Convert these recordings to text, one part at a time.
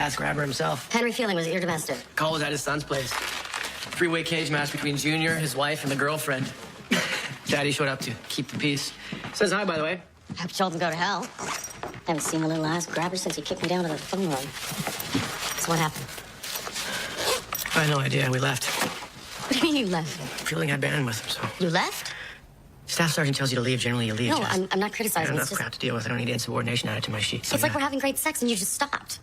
ass grabber himself. Henry Fielding was your domestic. Call was at his son's place. Three-way cage match between Junior, his wife, and the girlfriend. Daddy showed up to keep the peace. Says hi, by the way. Hope children go to hell. Haven't seen the little ass grabber since he kicked me down to the phone room. So what happened? I had no idea. We left. What do you mean you left? Fielding had been with him, so. You left? Staff sergeant tells you to leave. Generally, you leave. No, Jess. I'm not criticizing. I have It's enough crap to deal with. I don't need insubordination added to my sheet. So It's like we're having great sex and you just stopped.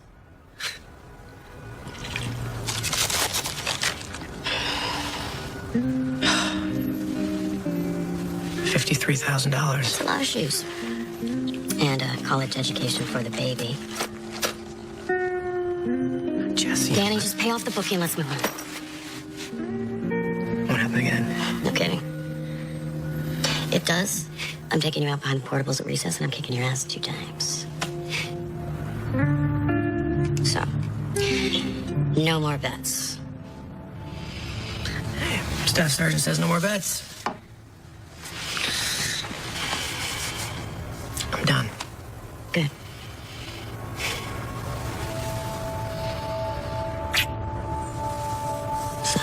$53,000. It's a lot of shoes. And a college education for the baby. Jesse. Danny, just pay off the bookie and let's move on. Won't happen again. No kidding. It does. I'm taking you out behind the portables at recess and I'm kicking your ass 2 times. So, no more bets. Staff sergeant says no more bets. I'm done. Good. So,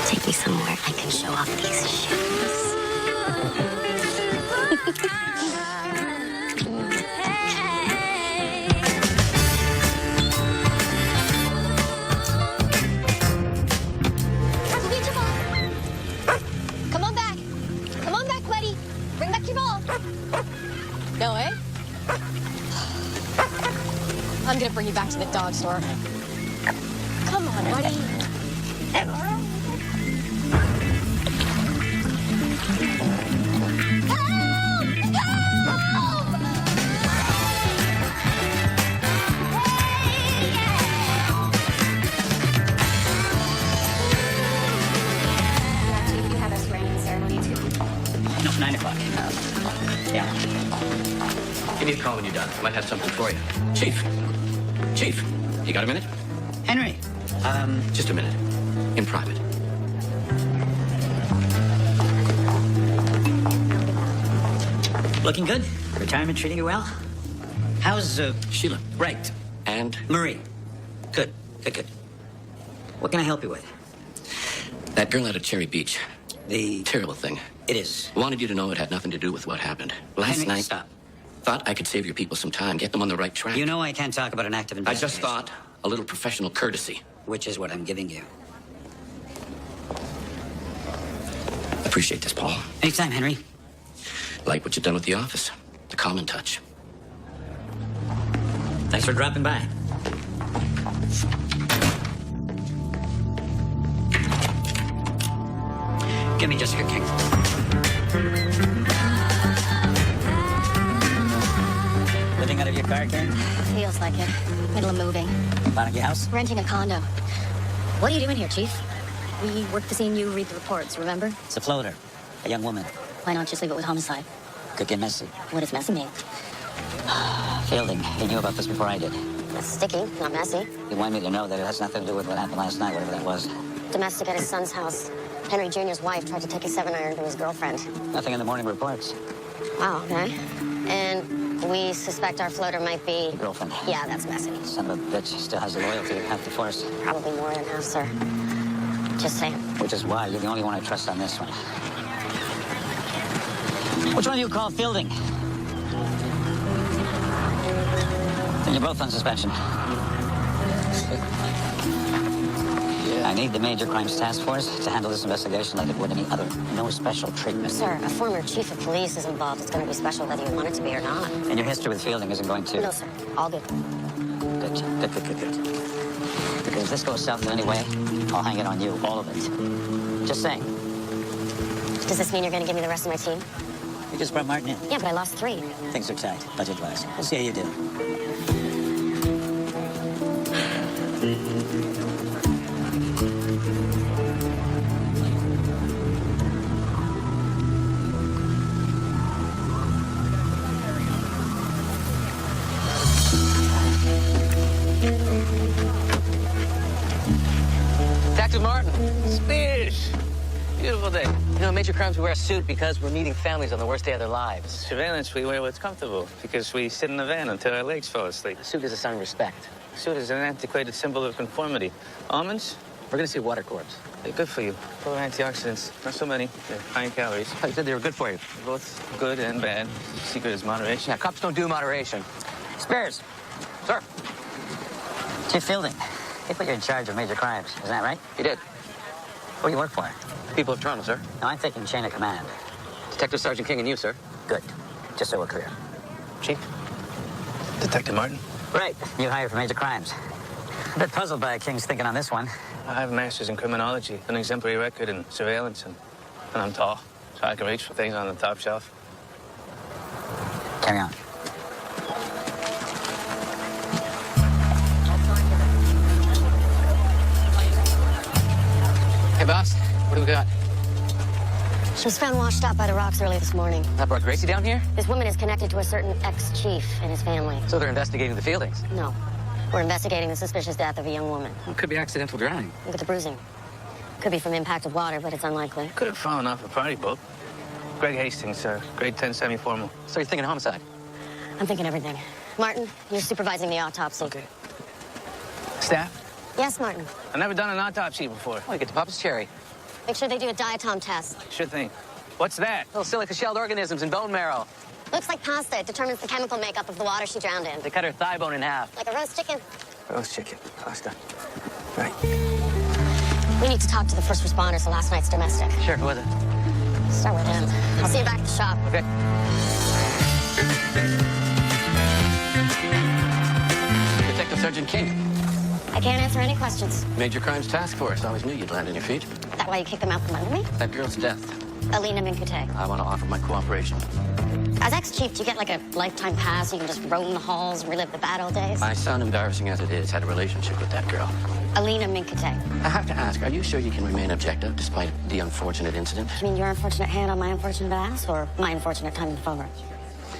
take me somewhere I can show off these shoes. Come on back. Come on back, buddy. Bring back your ball. No, eh? I'm gonna bring you back to the dog store. Come on, buddy. You have a swearing ceremony too? No, 9 o'clock. Yeah. Give me a call when you're done. Might have something for you. Chief. Chief, you got a minute? Henry. Just a minute. In private. Looking good? Retirement treating you well? How's, Sheila. Right. And Marie? Good. Good. What can I help you with? that girl out at Cherry Beach. The... Terrible thing. It is. Wanted you to know it had nothing to do with what happened. Last Henry, night... stop. Thought I could save your people some time, get them on the right track. You know I can't talk about an active I investigation. just thought a little professional courtesy. Which is what I'm giving you. Appreciate this, Paul. Anytime, Henry. Like what you've done with the office. The common touch. Thanks for dropping by. Give me just your king. Living out of your car, Karen? Feels like it. Middle of moving. Buying your house? Renting a condo. What are you doing here, Chief? We worked to seeing you read the reports, remember? It's a floater. A young woman. Why not just leave it with homicide? Could get messy. What does messy mean? Fielding. He knew about this before I did. That's sticky, not messy. He wanted me to know that it has nothing to do with what happened last night, whatever that was. Domestic at his son's house. Henry Jr.'s wife tried to take a 7-iron to his girlfriend. Nothing in the morning reports. Wow, okay. And we suspect our floater might be... The girlfriend. Yeah, that's messy. Son of a bitch still has the loyalty of half the force. Probably more than half, sir. Just saying. Which is why you're the only one I trust on this one. Which one do you call Fielding? Then you're both on suspension. I need the Major Crimes Task Force to handle this investigation like it would any other. No special treatment. Sir, a former chief of police is involved. It's going to be special whether you want it to be or not. And your history with Fielding isn't going to... No, sir. All good. Good. Because if this goes south in any way, I'll hang it on you, all of it. Just saying. Does this mean you're going to give me the rest of my team? You just brought Martin in. Yeah, but I lost 3. Things are tight, budget-wise. We'll see how you do. Detective Martin. Spears. beautiful day. You know, major crimes, we wear a suit because we're meeting families on the worst day of their lives. Surveillance, we wear what's comfortable because we sit in the van until our legs fall asleep. A suit is a sign of respect. Suit is an antiquated symbol of conformity. Almonds? We're gonna see water corps. They're good for you. Full of antioxidants. Not so many. They're high in calories. I said they were good for you. Both good and bad. Secret is moderation. Yeah, cops don't do moderation. Spears. Sir, Chief Fielding, they put you in charge of major crimes. Is that right? you did. Who do you work for? People of Toronto, sir. No, I'm thinking chain of command. Detective Sergeant King and you, sir. Good. Just so we're clear. Chief. Detective Martin? Right. You hired for major crimes. A bit puzzled by King's thinking on this one. I have a master's in criminology, an exemplary record in surveillance, and I'm tall, so I can reach for things on the top shelf. Carry on. Hey, boss. What do we got? She was found washed up by the rocks early this morning. That brought Gracie down here? This woman is connected to a certain ex-chief and his family. So they're investigating the Fieldings. No. We're investigating the suspicious death of a young woman. Well, it could be accidental drowning. Look at the bruising. Could be from impact of water, but it's unlikely. Could have fallen off a party boat. Greg Hastings, grade 10 semi-formal. So you're thinking homicide? I'm thinking everything. Martin, you're supervising the autopsy. Okay. Staff? Yes, Martin. I've never done an autopsy before. Oh, you get to Papa's cherry. Make sure they do a diatom test. Sure thing. What's that? Little silica-shelled organisms in bone marrow. Looks like pasta. It determines the chemical makeup of the water she drowned in. They cut her thigh bone in half. Like a roast chicken. Roast chicken. Pasta. Right. We need to talk to the first responders to last night's domestic. Sure, who was it? Start with him. I'll see you back at the shop. Okay. Detective Sergeant King. I can't answer any questions. Major Crimes Task Force. Always knew you'd land on your feet. That why you kicked them out from under me? That girl's death. Alina Minkute. I want to offer my cooperation. As ex-chief, do you get like a lifetime pass so you can just roam the halls and relive the bad old days? My son, embarrassing as it is, had a relationship with that girl. Alina Minkute. I have to ask, are you sure you can remain objective despite the unfortunate incident? You mean your unfortunate hand on my unfortunate ass, or my unfortunate time in the phone room?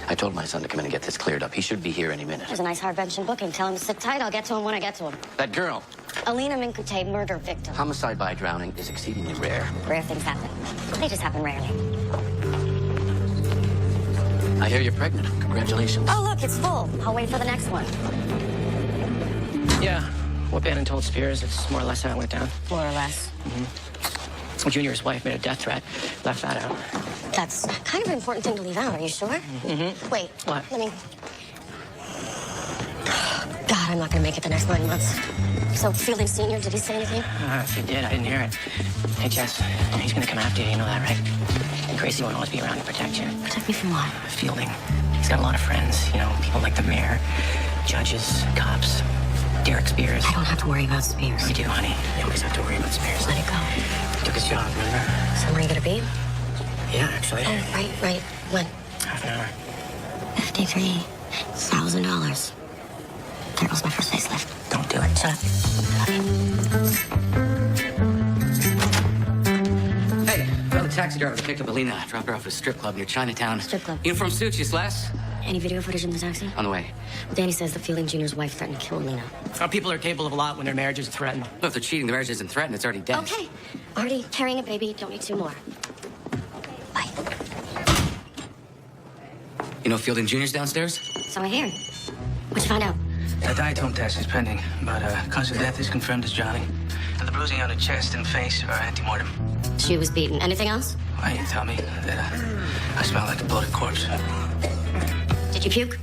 I told my son to come in and get this cleared up. He should be here any minute. There's a nice hard bench and booking. Tell him to sit tight. I'll get to him when I get to him. That girl, Alina Minkute, murder victim. homicide by drowning, is exceedingly rare. Rare things happen. They just happen rarely. I hear you're pregnant. Congratulations. Oh, look, it's full. I'll wait for the next one. Yeah. What Bannon told Spears, it's more or less how it went down. More or less. Junior's wife made a death threat. Left that out. That's kind of an important thing to leave out. Are you sure? Mm-hmm. Wait. What? Let me... God, I'm not going to make it the next 9 months. So, Fielding Sr., did he say anything? If he did, I didn't hear it. Hey, Jess, he's gonna come after you. You know that, right? And Gracie won't always be around to protect you. Protect me from what? Fielding. He's got a lot of friends. You know, people like the mayor, judges, cops, Derek Spears. I don't have to worry about Spears. You do, honey. You always have to worry about Spears. Let it go. He took his job, remember? So, where are you going to be? Yeah, actually. Oh, right. When? Half an hour. $53,000. There goes my first facelift. Don't do it. Shut up. Hey, found the taxi driver that picked up Alina. Dropped her off at a strip club near Chinatown. Strip club. Uniform suits, yes, lass? Any video footage in the taxi? On the way. Well, Danny says the Fielding Jr.'s wife threatened to kill Alina. Our people are capable of a lot when their marriages are threatened. Well, if they're cheating, the marriage isn't threatened. It's already dead. Okay. Already carrying a baby. Don't need 2 more. Bye. You know Fielding Jr.'s downstairs? So I hear. What'd you find out? A diatome test is pending, but cause of death is confirmed as drowning. And the bruising on the chest and face are antemortem. She was beaten. Anything else? Why you tell me that I smell like a bloated corpse? Did you puke?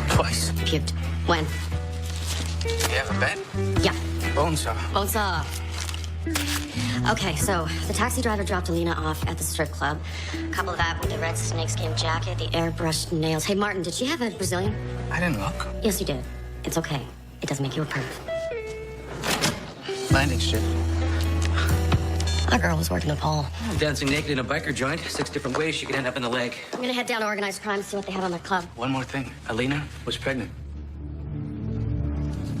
Twice. You puked. When? You have a bet? Yeah. Bone saw. Bones off. Okay, so the taxi driver dropped Alina off at the strip club. A couple of that with the red snakeskin jacket, the airbrushed nails. Hey, Martin, did she have a Brazilian? I didn't look. Yes, you did. It's okay. It doesn't make you a perv. Landing strip. Our girl was working a pole. Dancing naked in a biker joint. 6 different ways she could end up in the leg. I'm gonna head down to organized crime, see what they have on their club. One more thing. Alina was pregnant.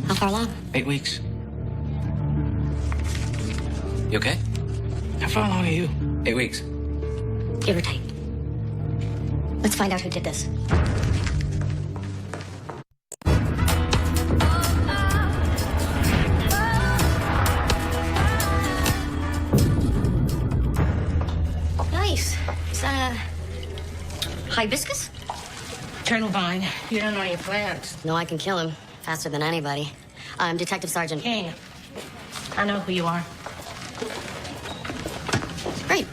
How far along? 8 weeks. You okay? How far along are you? 8 weeks. Give or take. Let's find out who did this. Hibiscus? Turtlevine, you don't know your plans. No, I can kill him faster than anybody. I'm Detective Sergeant King, I know who you are. Great.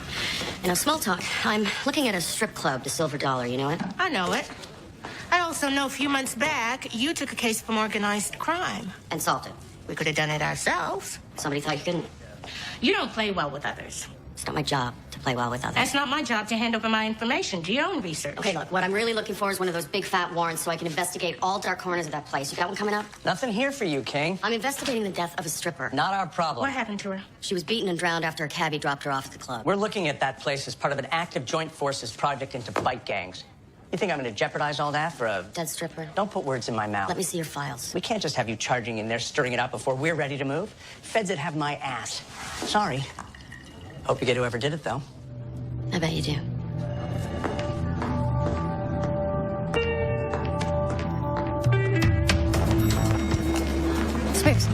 Small talk. I'm looking at a strip club, the Silver Dollar. You know it? I know it. I also know a few months back, you took a case from organized crime. And solved it. We could have done it ourselves. Somebody thought you couldn't. You don't play well with others. It's not my job to play well with others. That's not my job to hand over my information. Do your own research. Okay, look, what I'm really looking for is one of those big fat warrants so I can investigate all dark corners of that place. You got one coming up? Nothing here for you, King. I'm investigating the death of a stripper. Not our problem. What happened to her? She was beaten and drowned after a cabbie dropped her off at the club. We're looking at that place as part of an active joint forces project into fight gangs. You think I'm going to jeopardize all that for a... Dead stripper? Don't put words in my mouth. Let me see your files. We can't just have you charging in there, stirring it up before we're ready to move. Feds would have my ass. Sorry. Hope you get whoever did it, though. I bet you do. Spears.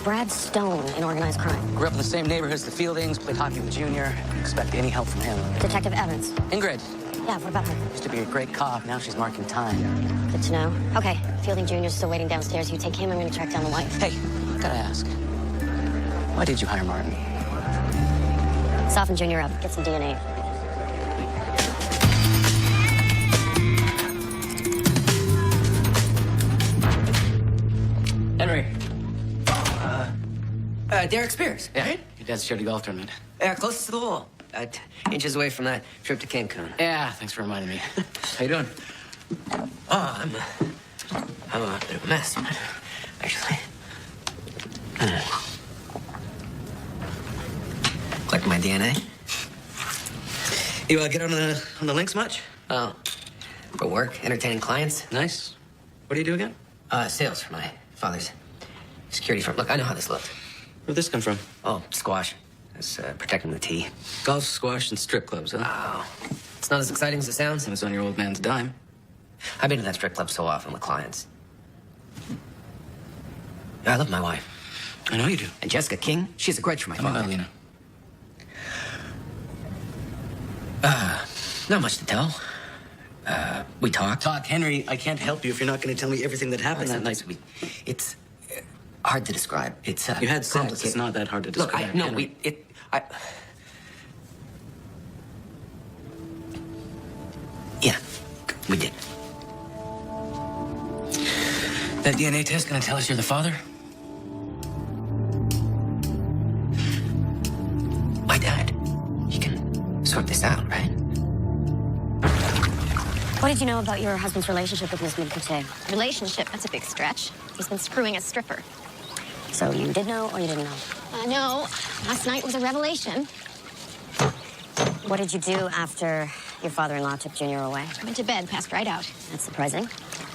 Brad Stone in organized crime. Grew up in the same neighborhood as the Fieldings, played hockey with Junior. Expect any help from him. Detective Evans. Ingrid. Yeah, what about her? Used to be a great cop. Now she's marking time. Good to know. Okay, Fielding Jr.'s still waiting downstairs. You take him, I'm gonna track down the wife. Hey, gotta ask. Why did you hire Martin? Soften Jr. up. Get some DNA. Henry. Derek Spears, Yeah, right? your dad's charity golf tournament. Yeah, closest to the wall. Inches away from that trip to Cancun. Yeah, thanks for reminding me. How you doing? Oh, I'm a bit of a mess, actually. Collect my DNA. You get on the links much? Oh, for work, entertaining clients. Nice. What do you do again? Sales for my father's security firm. Look, I know how this looked. Where'd this come from? Oh, squash. It's protecting the tea. Golf, squash, and strip clubs, huh? Oh, it's not as exciting as it sounds. It was on your old man's dime. I've been to that strip club so often with clients. Yeah, I love my wife. I know you do. And Jessica King, she's a grudge for my I know father. Lena. Not much to tell. We talked. Talk, Henry. I can't help you if you're not going to tell me everything that happened that night. It's hard to describe. It's You had sex. complicated. It's not that hard to Look, describe. Henry. Yeah, we did. That DNA test going to tell us you're the father? My dad. He can sort this out, right? What did you know about your husband's relationship with Miss Midcote? Relationship, that's a big stretch. He's been screwing a stripper. So you did know or you didn't know? No, last night was a revelation. What did you do after your father-in-law took Junior away? I went to bed, passed right out. That's surprising.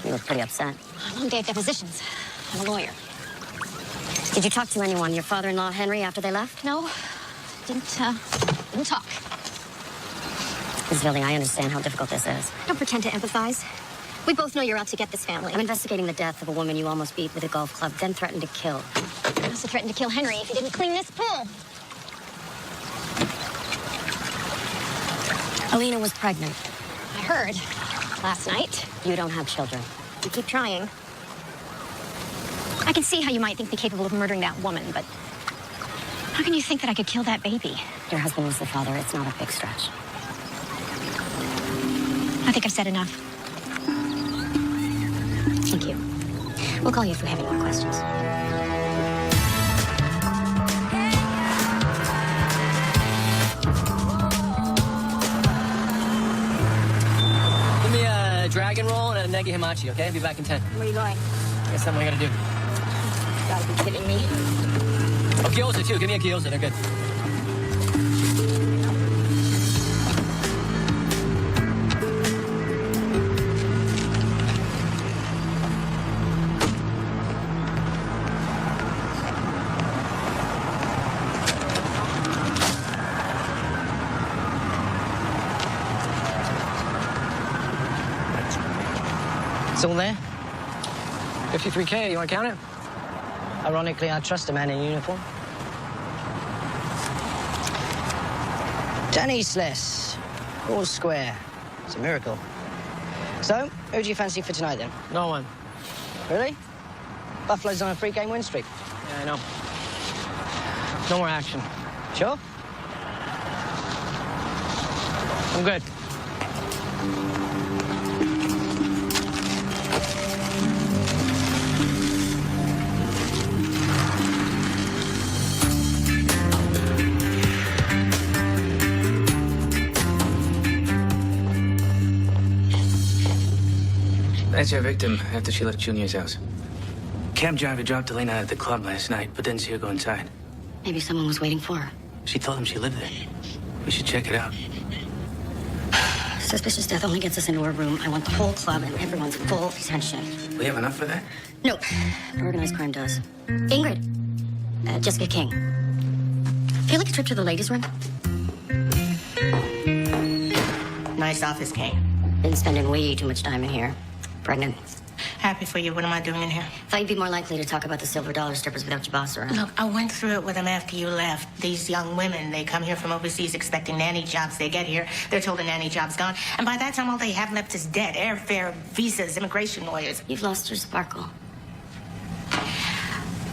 You look pretty upset. Long day of depositions. I'm a lawyer. Did you talk to anyone, your father-in-law, Henry, after they left? No, didn't talk. Miss Fielding, I understand how difficult this is. Don't pretend to empathize. We both know you're out to get this family. I'm investigating the death of a woman you almost beat with a golf club, then threatened to kill. I also threatened to kill Henry if he didn't clean this pool. Alina was pregnant. I heard last night. You don't have children. You keep trying. I can see how you might think me capable of murdering that woman, but how can you think that I could kill that baby? Your husband was the father. It's not a big stretch. I think I've said enough. Thank you. We'll call you if we have any more questions. Give me a dragon roll and a negi himachi, okay? Be back in 10. Where are you going? Got something I gotta do. You gotta be kidding me. Oh, gyoza, too. Give me a gyoza. They're good. Still there? 53K, you wanna count it? Ironically, I trust a man in uniform. Danny Sless, all square. It's a miracle. So, who do you fancy for tonight, then? No one. Really? Buffalo's on a 3-game win streak. Yeah, I know. No more action. Sure? I'm good. That's your victim after she left Junior's house. Cab driver dropped Elena at the club last night, but didn't see her go inside. Maybe someone was waiting for her. She told him she lived there. We should check it out. Suspicious death only gets us into her room. I want the whole club and everyone's full attention. We have enough for that? Nope. Organized crime does. Ingrid. Jessica King. Feel like a trip to the ladies' room? Nice office, King. Been spending way too much time in here. Pregnant. Happy for you. What am I doing in here? Thought you'd be more likely to talk about the silver dollar strippers without your boss around. Look, I went through it with them after you left. These young women, they come here from overseas expecting nanny jobs. They get here, they're told the nanny job's gone. And by that time, all they have left is debt, airfare, visas, immigration lawyers. You've lost your sparkle.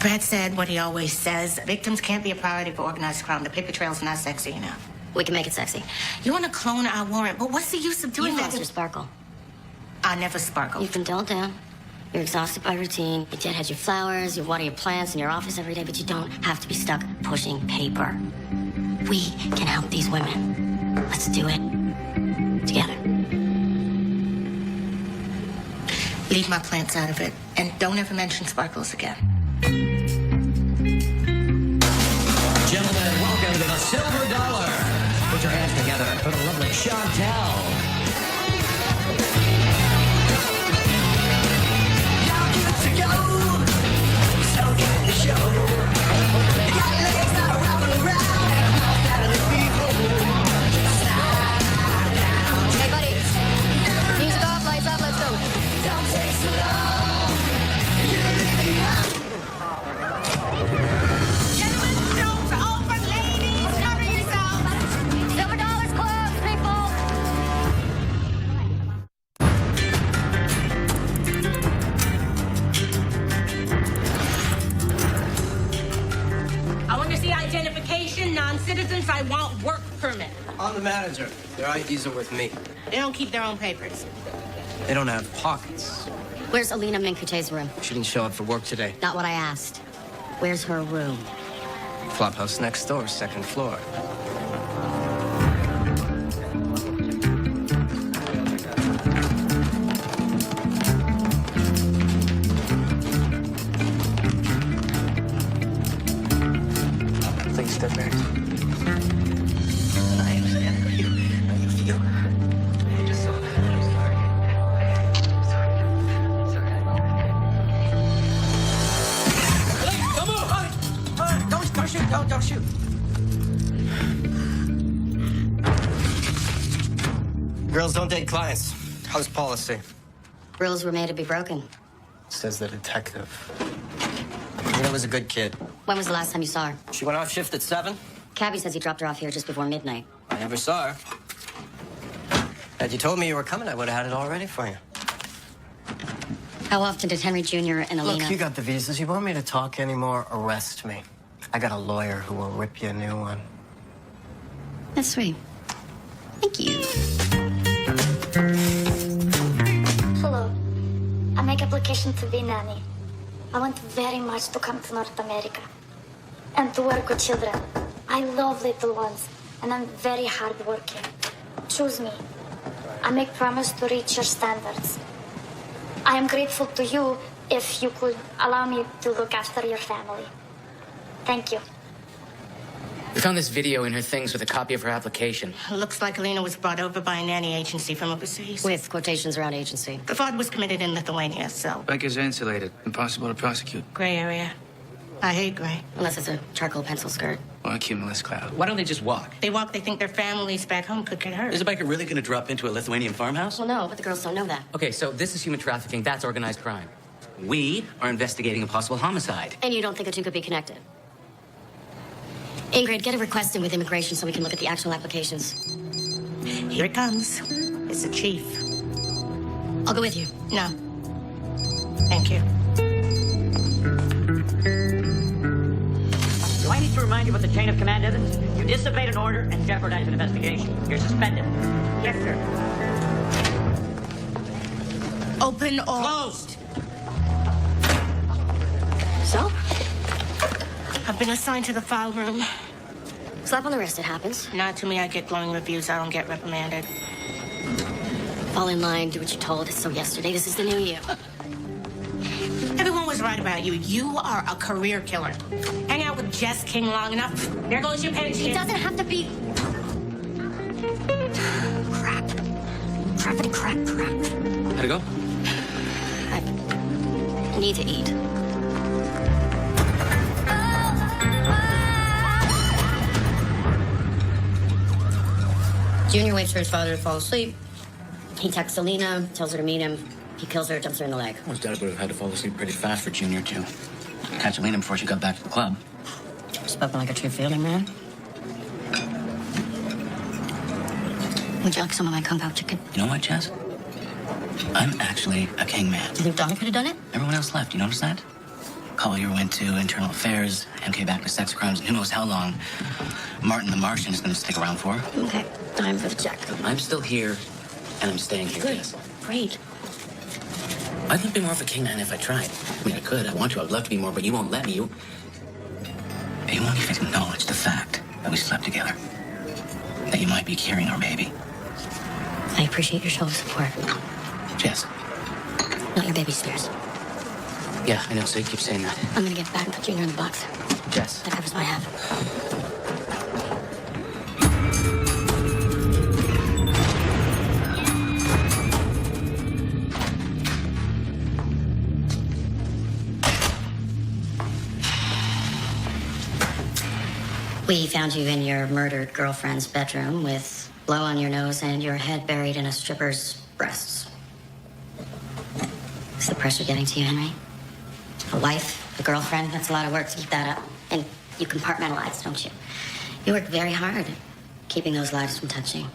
Brad said what he always says. Victims can't be a priority for organized crime. The paper trail's not sexy enough. We can make it sexy. You want to clone our warrant, but what's the use of doing You've that? lost your sparkle. I never sparkled. You've been dulled down. You're exhausted by routine. Your dad has your flowers, you water your plants in your office every day, but you don't have to be stuck pushing paper. We can help these women. Let's do it. Together. Leave my plants out of it, and don't ever mention sparkles again. Gentlemen, welcome to the Silver Dollar. Put your hands together for the lovely Chantel. Hey, buddy. Music off, lights up, let's go. Gentlemen, doors open, ladies, cover yourselves. Silver dollars closed, people. I want to see identification, non-citizens. I want work permit. I'm the manager. Their IDs are with me. They don't keep their own papers. They don't have pockets. Where's Alina Minkute's room? She didn't show up for work today. Not what I asked. Where's her room? Flophouse next door, 2nd floor. Please step back. I understand how you feel. Just so I'm sorry. Come on! Don't shoot! Don't shoot! Girls don't date clients. How's policy? Rules were made to be broken. Says the detective. Nina was a good kid. When was the last time you saw her? She went off shift at 7. Cabby says he dropped her off here just before midnight. I never saw her. Had you told me you were coming, I would have had it all ready for you. How often did Henry Jr. and Alina... Look, you got the visas. You want me to talk anymore? Arrest me. I got a lawyer who will rip you a new one. That's sweet. Thank you. Hello. I make application to be nanny. I want very much to come to North America and to work with children. I love little ones, and I'm very hardworking. Choose me. I make promise to reach your standards. I am grateful to you if you could allow me to look after your family. Thank you. We found this video in her things with a copy of her application. Looks like Alina was brought over by a nanny agency from overseas. With quotations around agency. The fraud was committed in Lithuania, so... Records are insulated. Impossible to prosecute. Gray area. I hate gray. Unless it's a charcoal pencil skirt. Or a cumulus cloud. Why don't they just walk? They walk, they think their families back home could get hurt. Is a biker really going to drop into a Lithuanian farmhouse? Well, no, but the girls don't know that. Okay, so this is human trafficking. That's organized crime. We are investigating a possible homicide. And you don't think the two could be connected? Ingrid, get a request in with immigration so we can look at the actual applications. Here it comes. It's the chief. I'll go with you. No. Thank you. Do I need to remind you what the chain of command is? You disobeyed an order and jeopardized an investigation. You're suspended. Yes, sir. Open or... Closed! So? I've been assigned to the file room. Slap on the wrist, it happens. Not to me, I get glowing reviews. I don't get reprimanded. Fall in line, do what you're told. So yesterday, this is the new you. Everyone was right about you. You are a career killer. Hang out with Jess King long enough. There goes your pension. It doesn't have to be... Crap. Crappity crap. How'd it go? I need to eat. Junior waits for his father to fall asleep. He texts Alina, tells her to meet him. He kills her, jumps her in the leg. Well, his dad would have had to fall asleep pretty fast for Junior, too. Catch Alina before she got back to the club. Spoken like a true family man. Would you like some of my kung pao chicken? You know what, Jess? I'm actually a king man. Do you think Donna could have done it? Everyone else left. You notice that? Collier went to Internal Affairs, MK back to Sex Crimes, and who knows how long Martin the Martian is going to stick around for. Okay, time for the check. I'm still here, and I'm staying here, Good. Jess. Great. I'd love to be more of a king man if I tried. I mean, I could. I want to. I'd love to be more, but you won't let me. You won't even acknowledge the fact that we slept together. That you might be carrying our baby. I appreciate your show of support. Jess. Not your baby stairs. Yeah, I know, so you keep saying that. I'm gonna get back and put Junior in the box. Jess. That covers my half. We found you in your murdered girlfriend's bedroom with blow on your nose and your head buried in a stripper's breasts. Is the pressure getting to you, Henry? A wife, a girlfriend, that's a lot of work to keep that up. And you compartmentalize, don't you? You work very hard at keeping those lives from touching.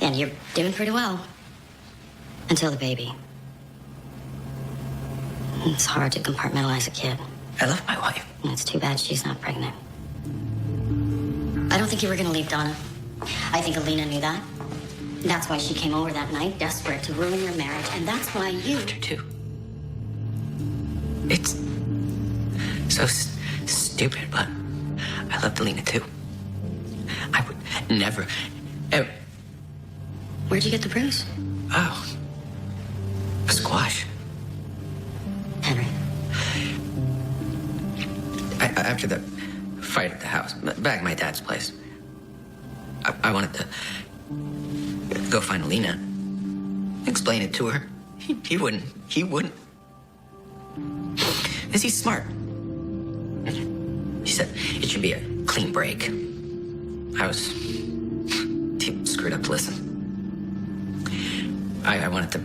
And you're doing pretty well. Until the baby. It's hard to compartmentalize a kid. I love my wife. And it's too bad she's not pregnant. I don't think you were gonna leave Donna. I think Alina knew that. That's why she came over that night, desperate to ruin your marriage. And that's why you... Her too. It's so stupid, but I loved Alina too. I would never, ever. Where'd you get the bruise? Oh, a squash. Henry. After the fight at the house, back at my dad's place, I wanted to go find Alina, explain it to her. He wouldn't. He wouldn't. Because he's smart. He said it should be a clean break. I was too screwed up to listen. I wanted to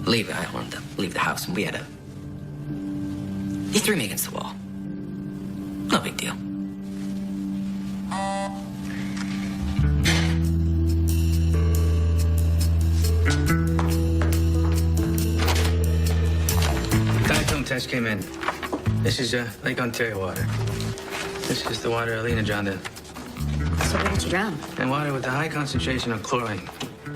leave. I wanted to leave the house, and he threw me against the wall. No big deal. Diatome test came in. This is Lake Ontario water. This is the water Alina drowned in. So where did you drown? And water with a high concentration of chlorine.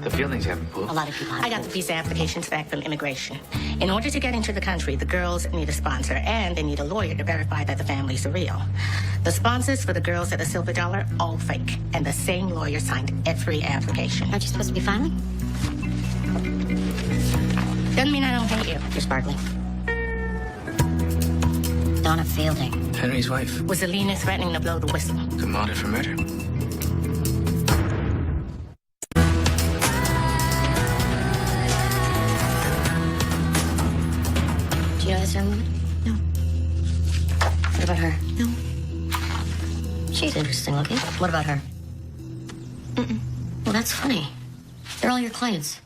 The feelings have a pool. A lot of people have I got the visa applications back from immigration. In order to get into the country, the girls need a sponsor, and they need a lawyer to verify that the families are real. The sponsors for the girls at the Silver Dollar, all fake. And the same lawyer signed every application. Aren't you supposed to be filing? Doesn't mean I don't hate you. You're sparkling. Donna Fielding. Henry's wife. Was Alina threatening to blow the whistle? Demanded for murder. Do you know this young woman? No. What about her? No. She's interesting looking. What about her? Mm-mm. Well, that's funny. They're all your clients.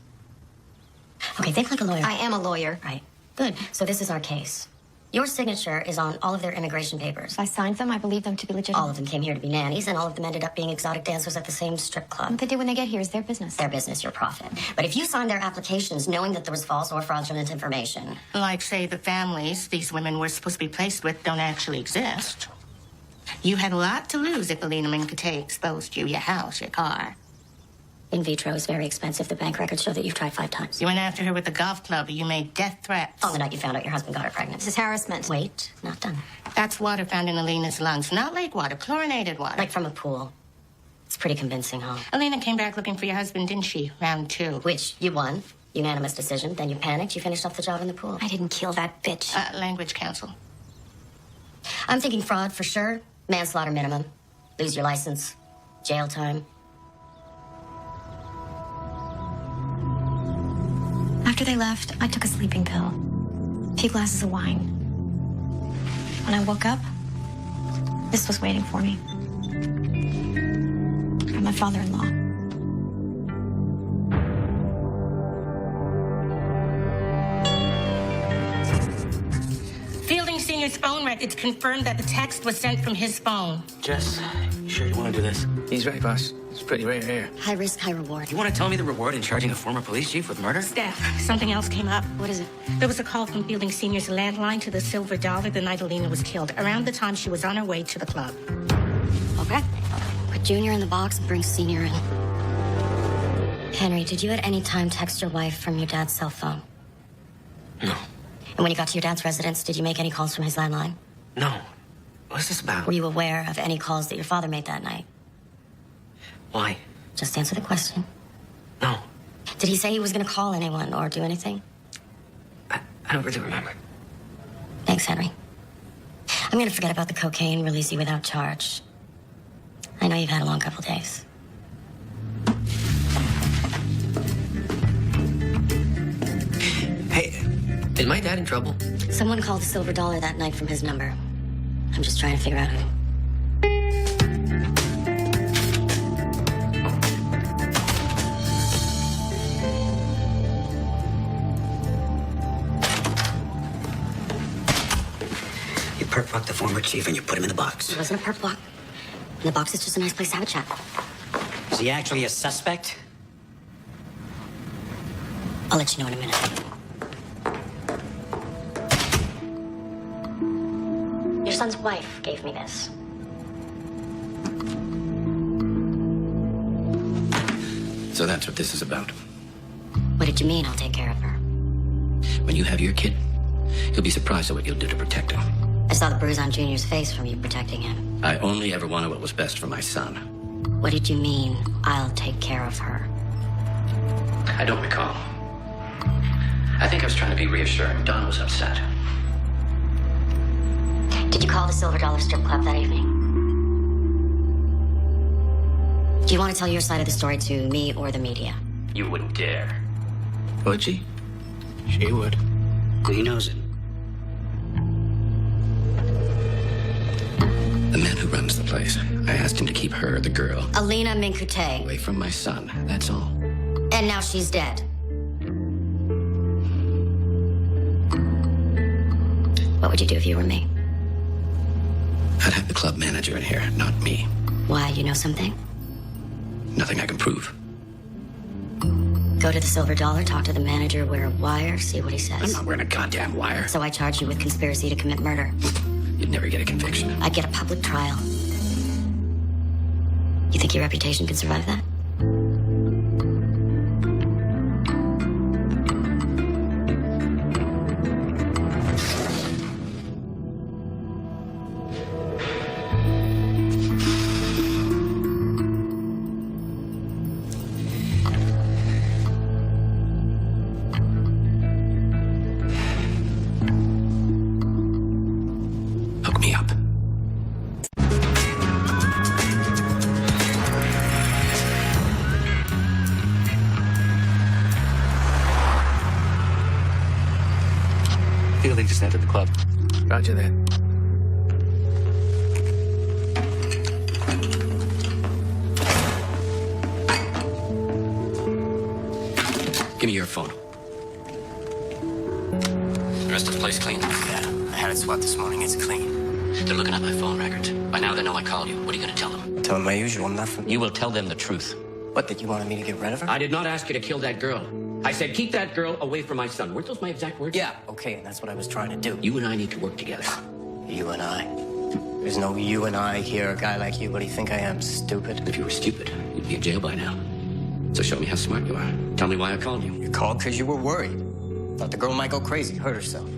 Okay, think like a lawyer. I am a lawyer. Right. Good. So this is our case. Your signature is on all of their immigration papers. I signed them. I believe them to be legitimate. All of them came here to be nannies, and all of them ended up being exotic dancers at the same strip club. What they do when they get here is their business. Their business, your profit. But if you signed their applications knowing that there was false or fraudulent information... Like, say, the families these women were supposed to be placed with don't actually exist. You had a lot to lose if Alina Minkute exposed you, your house, your car. In vitro is very expensive. The bank records show that you've tried 5 times. You went after her with the golf club. You made death threats. On the night you found out your husband got her pregnant. This is harassment. Wait, not done. That's water found in Alina's lungs. Not lake water, chlorinated water. Like from a pool. It's pretty convincing, huh? Alina came back looking for your husband, didn't she? Round 2. Which you won. Unanimous decision. Then you panicked. You finished off the job in the pool. I didn't kill that bitch. Language counsel. I'm thinking fraud for sure. Manslaughter minimum. Lose your license. Jail time. After they left, I took a sleeping pill. A few glasses of wine. When I woke up, this was waiting for me. From my father-in-law. Fielding Sr.'s phone records confirmed that the text was sent from his phone. Jess, you sure you want to do this? He's right, boss. It's pretty rare here. High risk, high reward. You want to tell me the reward in charging a former police chief with murder? Steph, something else came up. What is it? There was a call from Fielding Sr.'s landline to the Silver Dollar the night Alina was killed, around the time she was on her way to the club. Okay. Put Junior in the box and bring Senior in. Henry, did you at any time text your wife from your dad's cell phone? No. And when you got to your dad's residence, did you make any calls from his landline? No. What's this about? Were you aware of any calls that your father made that night? Why? Just answer the question. No. Did he say he was going to call anyone or do anything? I don't really remember. Thanks, Henry. I'm going to forget about the cocaine, release you without charge. I know you've had a long couple days. Hey, is my dad in trouble? Someone called the Silver Dollar that night from his number. I'm just trying to figure out who. You perp walk the former chief and you put him in the box. It wasn't a perp walk. And the box is just a nice place to have a chat. Is he actually a suspect? I'll let you know in a minute. Your son's wife gave me this. So that's what this is about. What did you mean I'll take care of her? When you have your kid, you'll be surprised at what you'll do to protect him. I saw the bruise on Junior's face from you protecting him. I only ever wanted what was best for my son. What did you mean, I'll take care of her? I don't recall. I think I was trying to be reassuring. Don was upset. Did you call the Silver Dollar strip club that evening? Do you want to tell your side of the story to me or the media? You wouldn't dare. Would she? She would. He knows it. The man who runs the place. I asked him to keep her, the girl, Alina Minkute. away from my son. That's all. And now she's dead. What would you do if you were me? I'd have the club manager in here, not me. Why, you know something? Nothing I can prove. Go to the Silver Dollar, talk to the manager, wear a wire, see what he I'm says. not wearing a goddamn wire. So I charge you with conspiracy to commit murder. You'd never get a conviction. I'd get a public trial. You think your reputation could survive that? Hook me up. Fielding just entered the club. Roger that. Give me your phone. The rest of the place clean? Yeah, I had it swabbed this morning. It's clean. They're looking at my phone records. By now they know I called you. What are you going to tell them? Tell them my usual nothing. You will tell them the truth. What, that you wanted me to get rid of her? I did not ask you to kill that girl. I said keep that girl away from my son. Weren't those my exact words? Yeah, okay, and that's what I was trying to do. You and I need to work together. You and I. There's no you and I here. A guy like you, what do you think I am, stupid? If you were stupid, you'd be in jail by now. So show me how smart you are. Tell me why I called you. You called because you were worried. Thought the girl might go crazy, hurt herself.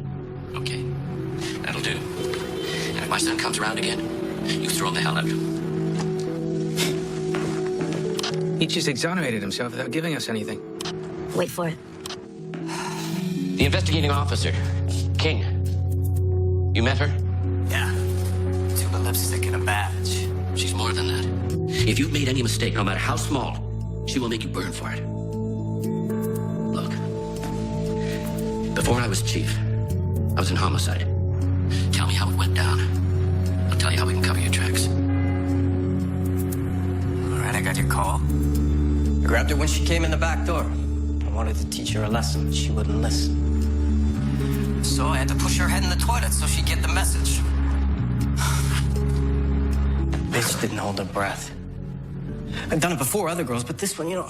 Okay, that'll do. And if my son comes around again, you throw him the hell out. He just exonerated himself without giving us anything. Wait for it. The investigating officer, King. You met her? Yeah. Tube of lipstick and a badge. She's more than that. If you've made any mistake, no matter how small, she will make you burn for it. Look, before I was chief, I was in homicide. Tell me how it went down. I'll tell you how we can cover your tracks. All right, I got your call. I grabbed her when she came in the back door. I wanted to teach her a lesson, but she wouldn't listen. So I had to push her head in the toilet so she'd get the message. Bitch didn't hold her breath. I've done it before, other girls, but this one, you know,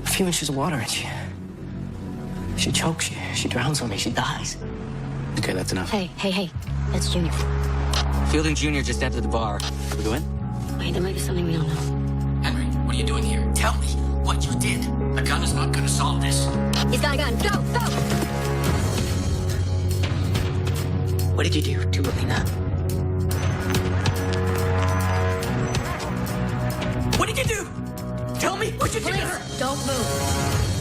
a few inches of water and she chokes, she drowns on me, she dies. Okay, that's enough. Hey, that's Junior. Fielding Jr. just entered the bar. We go in? Wait, there might be something we don't know. Henry, what are you doing here? Tell me what you did. A gun is not going to solve this. He's got a gun. Go! What did you do to Alina? What did you do? Tell me what you did to her! Don't move.